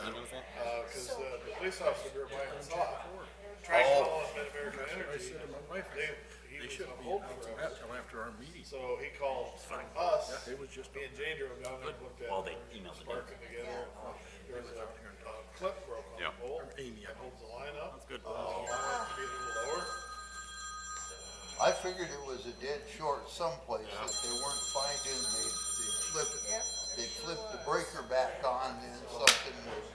Because the police officer drove by and saw it. Tried calling Mid-American Energy. He should have hold for us. Until after our meeting. So he called us. It was just. Me and Jane drove down there and looked at it. Well, they emailed it in. Sparking together. There was a clip broke on the pole. Amy, That holds the line up. That's good. The line to be a little lower. I figured it was a dead short someplace that they weren't finding, they flipped the breaker back on, then something would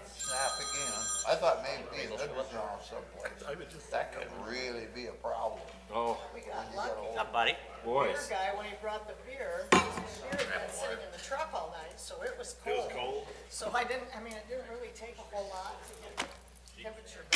snap again. I thought maybe it underground someplace. That could really be a problem. Oh, We got lucky. What's up, buddy? Beer boys. guy, when he brought the beer, his beer had been sitting in the truck all night, so it was It was cold. cold. So it didn't really take a whole lot to get the temperature.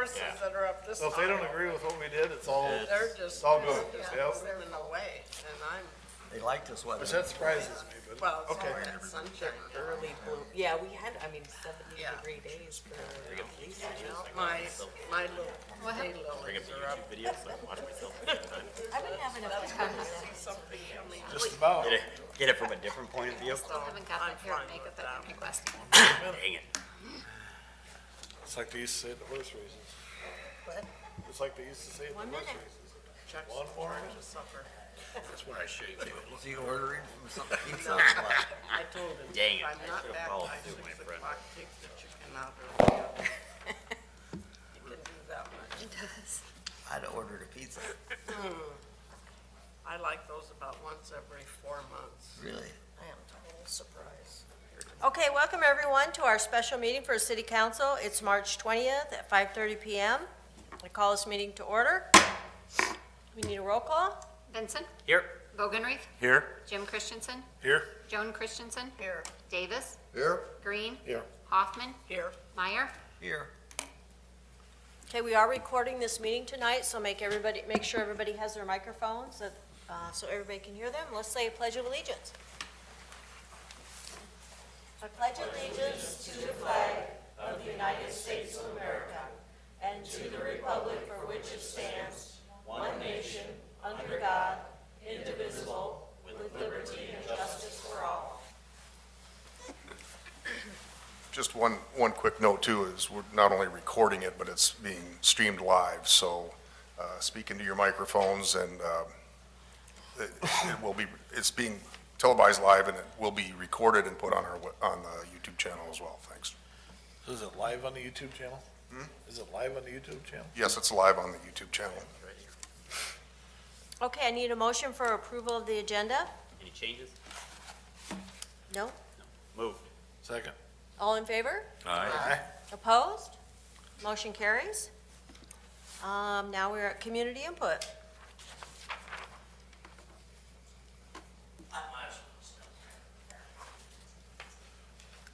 horses that are up this So if they don't high. agree with what we did, it's all, They're just, it's all good, just yep. swimming away, and I'm, They liked us, what? Which that surprises me, but, well, it's okay. all that sunshine. Early bloom, yeah, we had, I mean, 70 Yeah. degree days for at least. My little daylilies are up. I've been having a fun time. Something coming. Just about. Get it from a different point of view? So Haven't got I'm that hair fine and makeup with that that. I'm requesting. Dang it. It's like they used to say at the horse races. What? It's like they used to say at the horse races. Chuck's One more. to supper. That's why I shaved it. Was he ordering from some pizza? I told him, Dang it, if I'm not should've back followed by through, my 6 friend. o'clock, take the chicken out of the oven. You can do that much. It does. I'd ordered a pizza. I like those about once every 4 months. Really? I am total surprise. Okay, welcome everyone to our special meeting for City Council. It's March 20th at 5:30 PM. I call this meeting to order. We need a roll call. Benson, Here. Bogenreith, Here. Jim Christensen, Here? Joan Christensen, Here, Davis, Here? Green, Here. Hoffman, here. Meyer. Here. Okay, we are recording this meeting tonight, so make sure everybody has their microphones, so everybody can hear them. Let's say a pledge of allegiance. I pledge allegiance to the flag of the United States of America and to the republic for which it stands, one nation, under God, indivisible, with liberty and justice for all. Just one quick note too, is we're not only recording it, but it's being streamed live, so, speak into your microphones and, it's being televised live and it will be recorded and put on on the YouTube channel as well, thanks. So is it live on the YouTube channel? Is it live on the YouTube channel? Yes, it's live on the YouTube channel. Okay, I need a motion for approval of the agenda. Any changes? No? Moved. Second. All in favor? Aye. Opposed? Motion carries. Now we're at community input.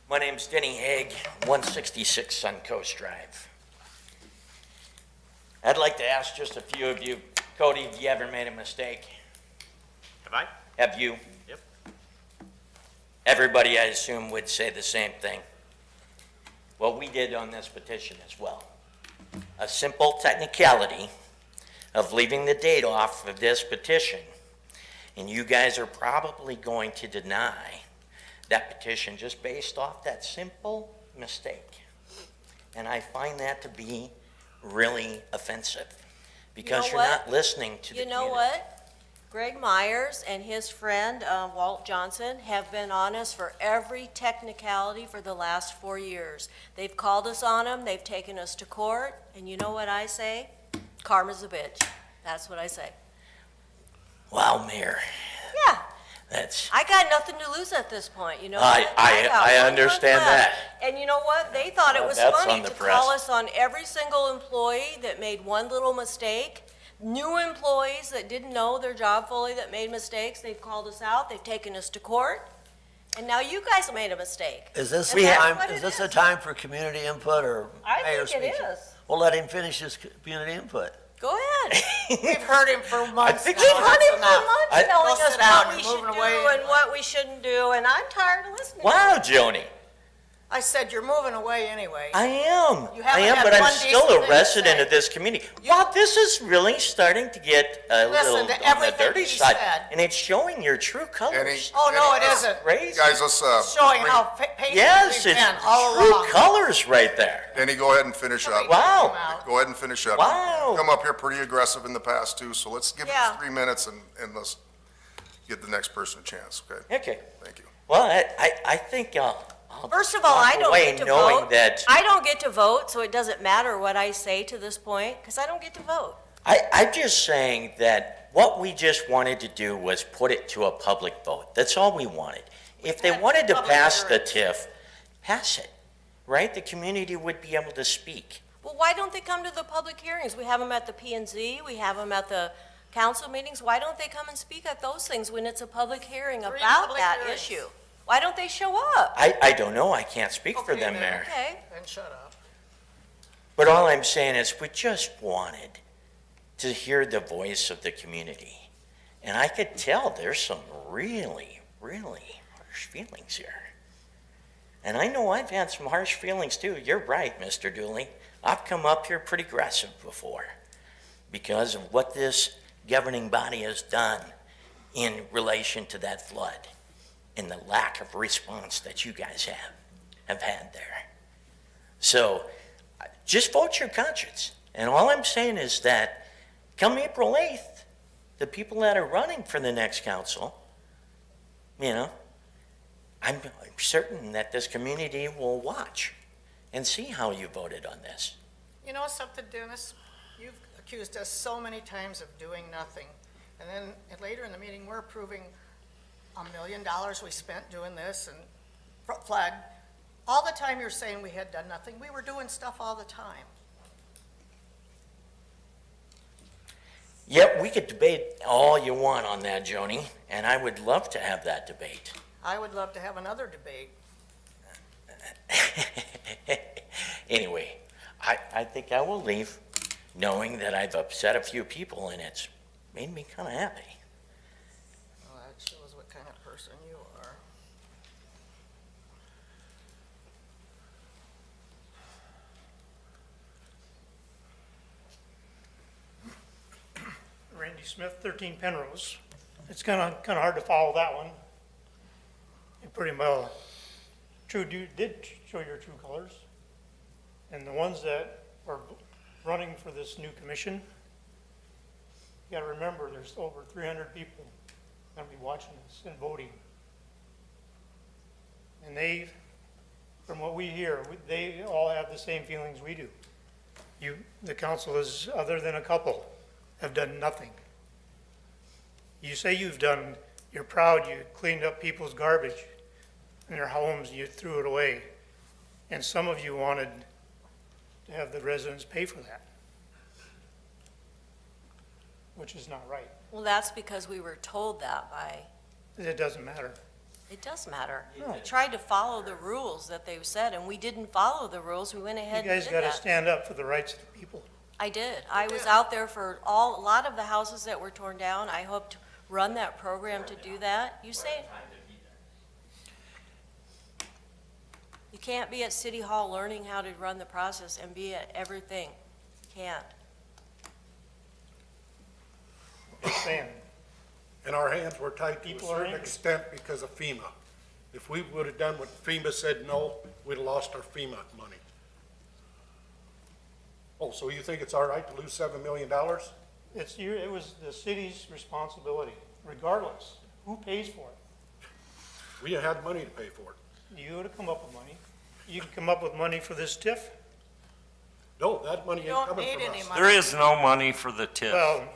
My name's Denny Haig, 166 Suncoast Drive. I'd like to ask just a few of you, Cody, have you ever made a mistake? Have I? Have you? Yep. Everybody, I assume, would say the same thing. Well, we did on this petition as well. A simple technicality of leaving the date off of this petition, and you guys are probably going to deny that petition just based off that simple mistake. And I find that to be really offensive because You know you're what? not listening to the You community. know what? Greg Myers and his friend Walt Johnson have been on us for every technicality for the last 4 years. They've called us on them, they've taken us to court, and you know what I say? Karma's a bitch. That's what I say. Wow, Mayor, Yeah, that's, I got nothing to lose at this point, you know I- what? I- got I 1 month understand left. that. And you know what? They thought it Well, was that's funny on the to press. call us on every single employee that made one little mistake. New employees that didn't know their job fully, that made mistakes, they've called us out, they've taken us to court, and now you guys made a mistake. Is this And a that's time, what is it this a is. time for community input or I mayor think it speaking? is. Well, let him finish his community input. Go ahead. We've heard him for months think now. We've had him for That's enough. months telling Go us sit down, what we you're should moving do away and what we shouldn't do, and I'm tired of listening. wow, Joni, I said, you're moving away anyway. I am. You I haven't am, had but I'm one still decent a thing to resident say. of this community. Wow, this is really starting to get a Listen little to on the everything dirty he side, said. and it's showing your true colors. Oh, no, it isn't. Crazy. Guys, let's, Showing bring- how patient Yes, we've it's been all true along. colors right there. Danny, go ahead and finish up. Wow. Go ahead and finish up. Wow. Come up here pretty aggressive in the past too, so let's give Yeah. us 3 minutes and let's give the next person a chance, okay? Okay. Thank you. Well, I think I'll First of all, I walk don't away get to knowing vote. that I don't get to vote, so it doesn't matter what I say to this point, because I don't get to vote. I'm just saying that what we just wanted to do was put it to a public vote. That's all we wanted. If they had wanted to public pass the hearings. TIF, pass it, right? The community would be able to speak. Well, why don't they come to the public hearings? We have them at the P&Z, we have them at the council meetings. Why don't they come and speak at those things when it's a public hearing 3 about public that hearings. issue? Why don't they show up? I don't know, I can't speak for Okay, them, then. Mayor. Okay, And shut up. But all I'm saying is we just wanted to hear the voice of the community. And I could tell there's some really, really harsh feelings here. And I know I've had some harsh feelings too. You're right, Mr. Dooley. I've come up here pretty aggressive before because of what this governing body has done in relation to that flood and the lack of response that you guys have had there. So just vote your conscience. And all I'm saying is that come April 8th, the people that are running for the next council, you know, I'm certain that this community will watch and see how you voted on this. You know something, Dennis? You've accused us so many times of doing nothing. And then later in the meeting, we're approving $1 million we spent doing this and flood. All the time you're saying we had done nothing. We were doing stuff all the time. Yep, we could debate all you want on that, Joni, and I would love to have that debate. I would love to have another debate. Anyway, I think I will leave knowing that I've upset a few people and it's made me kind of happy. Well, that shows what kind of person you are. Randy Smith, 13 Penrose. It's kind of hard to follow that one. You pretty well did show your true colors. And the ones that are running for this new commission, you gotta remember there's over 300 people gonna be watching this and voting. And they, from what we hear, they all have the same feelings we do. The council is, other than a couple, have done nothing. You say you're proud, you cleaned up people's garbage in their homes, you threw it away. And some of you wanted to have the residents pay for that, which is not right. Well, that's because we were told that by, It doesn't matter. it does matter. No. We tried to follow the rules that they said, and we didn't follow the rules. We went You ahead and guys did gotta that. stand up for the rights of the people. I did. I was out there for a lot of the houses that were torn down. I hope to run that program to do that. You say, you can't be at City Hall learning how to run the process and be at everything. You can't. Just saying. And our hands were tied to a People are certain angry. extent because of FEMA. If we would have done what FEMA said no, we'd have lost our FEMA money. Oh, so you think it's all right to lose $7 million? It was the city's responsibility, regardless who pays for it. We had money to pay for it. You would have come up with money. You can come up with money for this TIF. No, that money You ain't don't coming need from any us. money. There is no money for the TIF. Well,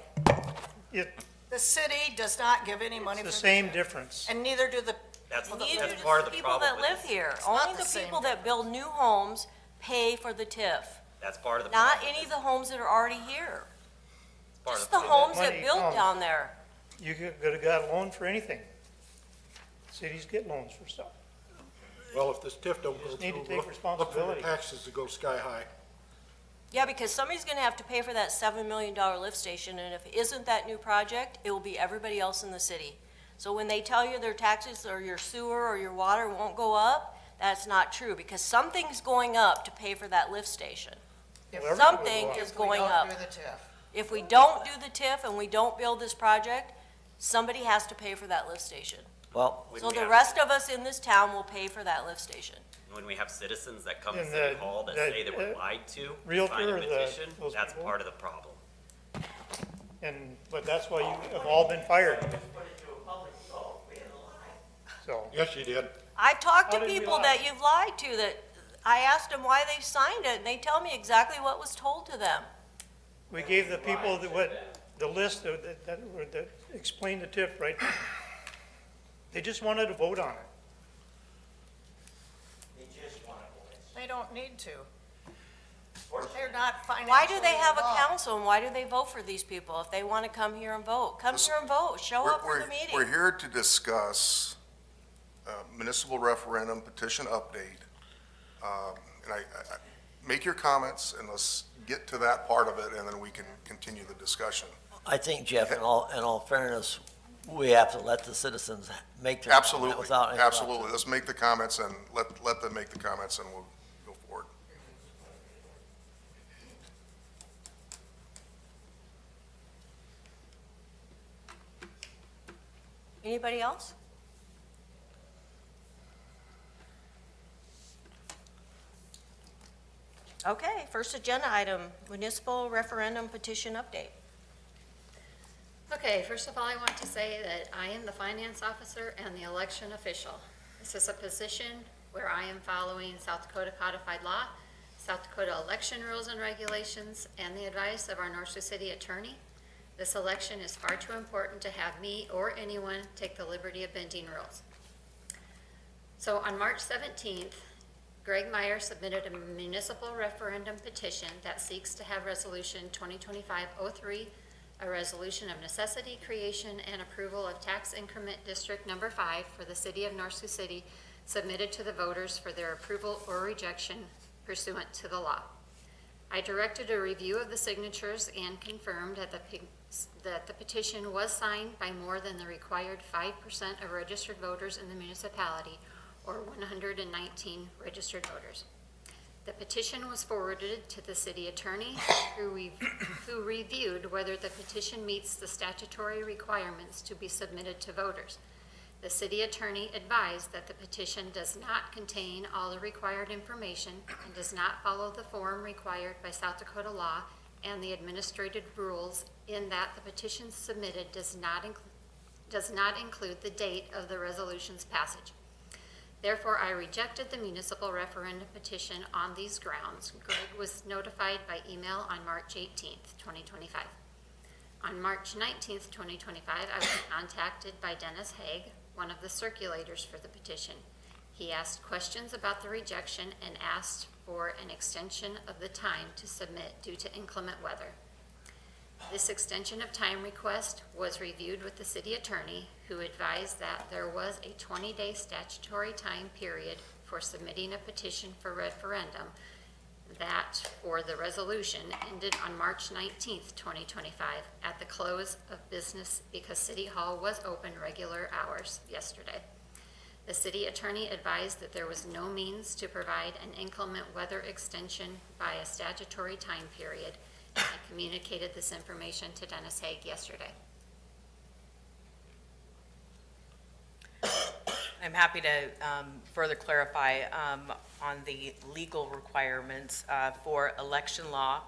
The city does not give any money for it's the the same TIF. difference. And neither do the, Neither do part of the the people problem that with live this. here. not Only the the same people that build new homes pay for the TIF, That's part of the not problem. any of the homes that are already here. Part Just of the homes Money that built comes. down there. You could have got a loan for anything. Cities get loans for stuff. Well, if this TIF don't go just need to through, take look for the responsibility. taxes to go sky high. Yeah, because somebody's gonna have to pay for that $7 million lift station, and if it isn't that new project, it will be everybody else in the city. So when they tell you their taxes or your sewer or your water won't go up, that's not true, because something's going up to pay for that lift station. if Well, Something If is we going don't up. do the TIF. If we don't do the TIF and we don't build this project, somebody has to pay for that lift station. Well, When So we the have- rest of us in this town will pay for that lift station. When we have citizens that come to And City the- Hall that the, say that we're lied to, realtor sign a or the- petition, those that's people? part of the problem. But that's why you have all been fired. So, Yes, you did. I've talked How to did we people lie? that you've lied to, that I asked them why they signed it, and they tell me exactly what was told to them. we gave the people the list that explained the TIF, right? They just wanted to vote on it. They don't need to. They're not financially Why do they have a involved. council, and why do they vote for these people if they want to come here and vote? Come here and vote, show up for the meeting. We're here to discuss municipal referendum petition update. And make your comments and let's get to that part of it, and then we can continue the discussion. I think, Jeff, in all fairness, we have to let the citizens make their comment Absolutely, without interruption. absolutely. Let's make the comments and let them make the comments and we'll go forward. Anybody else? Okay, first agenda item, municipal referendum petition update. Okay, first of all, I want to say that I am the finance officer and the election official. This is a position where I am following South Dakota codified law, South Dakota election rules and regulations, and the advice of our North Sioux City attorney. This election is far too important to have me or anyone take the liberty of bending rules. So on March 17th, Greg Meyer submitted a municipal referendum petition that seeks to have Resolution 2025-03, a resolution of necessity, creation, and approval of tax increment District Number 5 for the city of North Sioux City, submitted to the voters for their approval or rejection pursuant to the law. I directed a review of the signatures and confirmed that the petition was signed by more than the required 5% of registered voters in the municipality, or 119 registered voters. The petition was forwarded to the city attorney, who reviewed whether the petition meets the statutory requirements to be submitted to voters. The city attorney advised that the petition does not contain all the required information and does not follow the form required by South Dakota law and the administrative rules, in that the petition submitted does not include the date of the resolution's passage. Therefore, I rejected the municipal referendum petition on these grounds. Greg was notified by email on March 18th, 2025. On March 19th, 2025, I was contacted by Dennis Haig, one of the circulators for the petition. He asked questions about the rejection and asked for an extension of the time to submit due to inclement weather. This extension of time request was reviewed with the city attorney, who advised that there was a 20-day statutory time period for submitting a petition for referendum that, for the resolution, ended on March 19th, 2025, at the close of business, because City Hall was open regular hours yesterday. The city attorney advised that there was no means to provide an inclement weather extension by a statutory time period. I communicated this information to Dennis Haig yesterday. I'm happy to further clarify on the legal requirements for election law.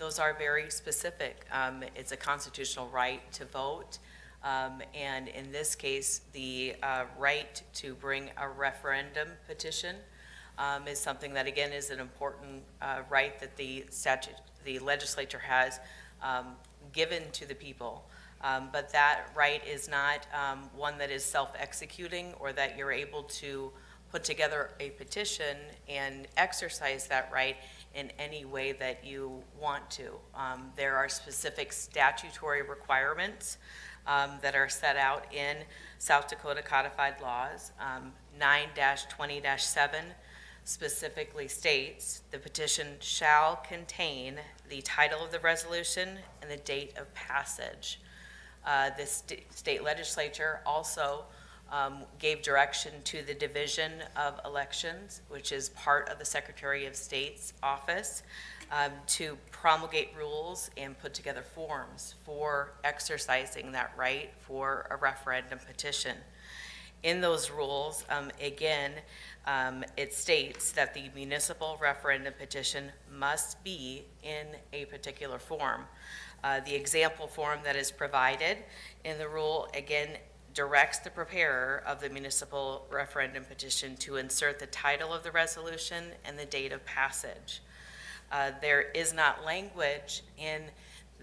Those are very specific. It's a constitutional right to vote. And in this case, the right to bring a referendum petition is something that, again, is an important right that the legislature has given to the people. But that right is not one that is self-executing, or that you're able to put together a petition and exercise that right in any way that you want to. There are specific statutory requirements that are set out in South Dakota codified laws. 9-20-7 specifically states the petition shall contain the title of the resolution and the date of passage. The state legislature also gave direction to the Division of Elections, which is part of the Secretary of State's office, to promulgate rules and put together forms for exercising that right for a referendum petition. In those rules, again, it states that the municipal referendum petition must be in a particular form. The example form that is provided in the rule, again, directs the preparer of the municipal referendum petition to insert the title of the resolution and the date of passage. There is not language in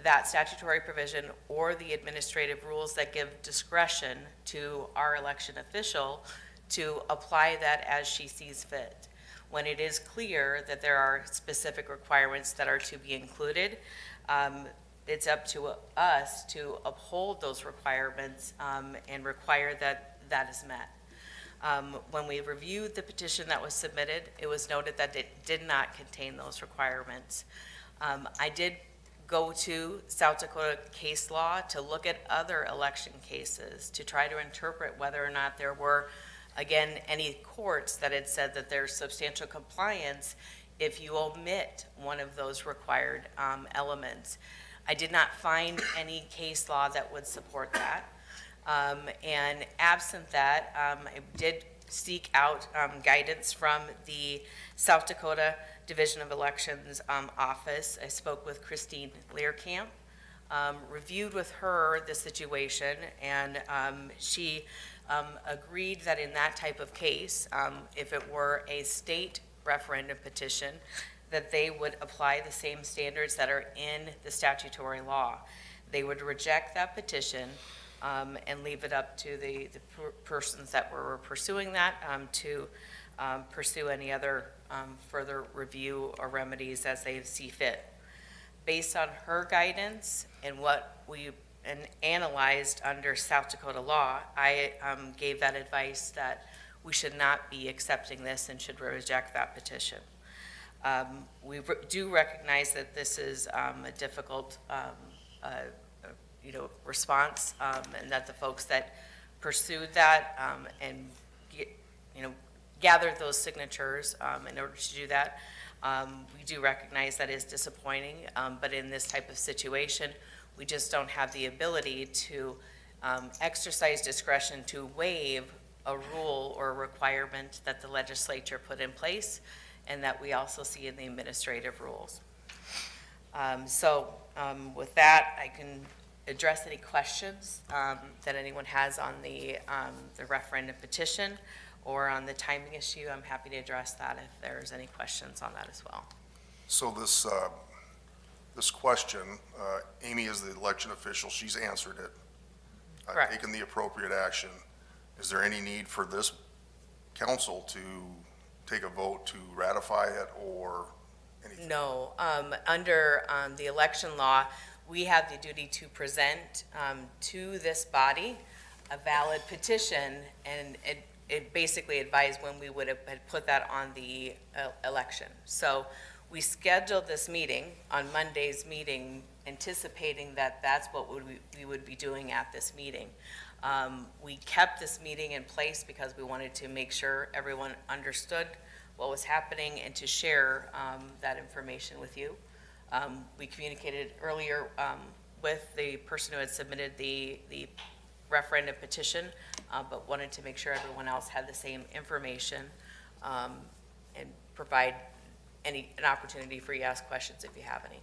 that statutory provision or the administrative rules that give discretion to our election official to apply that as she sees fit. When it is clear that there are specific requirements that are to be included, it's up to us to uphold those requirements and require that that is met. When we reviewed the petition that was submitted, it was noted that it did not contain those requirements. I did go to South Dakota case law to look at other election cases to try to interpret whether or not there were, again, any courts that had said that there's substantial compliance if you omit one of those required elements. I did not find any case law that would support that. And absent that, I did seek out guidance from the South Dakota Division of Elections office. I spoke with Christine Learcamp, reviewed with her the situation, and she agreed that in that type of case, if it were a state referendum petition, that they would apply the same standards that are in the statutory law. They would reject that petition and leave it up to the persons that were pursuing that to pursue any other further review or remedies as they see fit. Based on her guidance and what we analyzed under South Dakota law, I gave that advice that we should not be accepting this and should reject that petition. We do recognize that this is a difficult response, and that the folks that pursued that and gathered those signatures in order to do that, we do recognize that is disappointing, but in this type of situation, we just don't have the ability to exercise discretion to waive a rule or a requirement that the legislature put in place and that we also see in the administrative rules. With that, I can address any questions that anyone has on the referendum petition or on the timing issue. I'm happy to address that if there's any questions on that as well. So this question, Amy is the election official, she's answered it. Correct. Taken the appropriate action. Is there any need for this council to take a vote to ratify it or anything? No, under the election law, we have the duty to present to this body a valid petition, and it basically advised when we would have put that on the election. So we scheduled this meeting on Monday's meeting, anticipating that that's what we would be doing at this meeting. We kept this meeting in place because we wanted to make sure everyone understood what was happening and to share that information with you. We communicated earlier with the person who had submitted the referendum petition, but wanted to make sure everyone else had the same information and provide an opportunity for you to ask questions if you have any.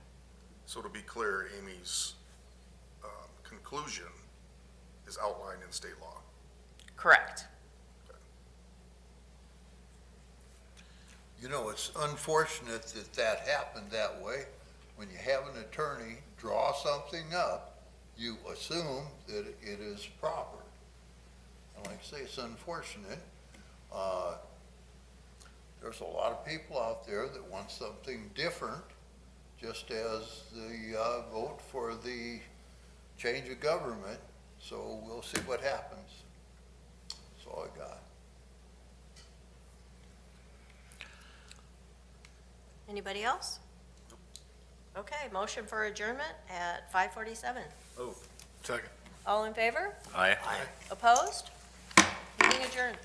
So to be clear, Amy's conclusion is outlined in state law. Correct. You know, it's unfortunate that that happened that way. When you have an attorney draw something up, you assume that it is proper. And like I say, it's unfortunate. There's a lot of people out there that want something different, just as the vote for the change of government. So we'll see what happens. That's all I got. Anybody else? Okay, motion for adjournment at 5:47. Oh. Second. All in favor? Aye. Opposed? Meeting adjourned.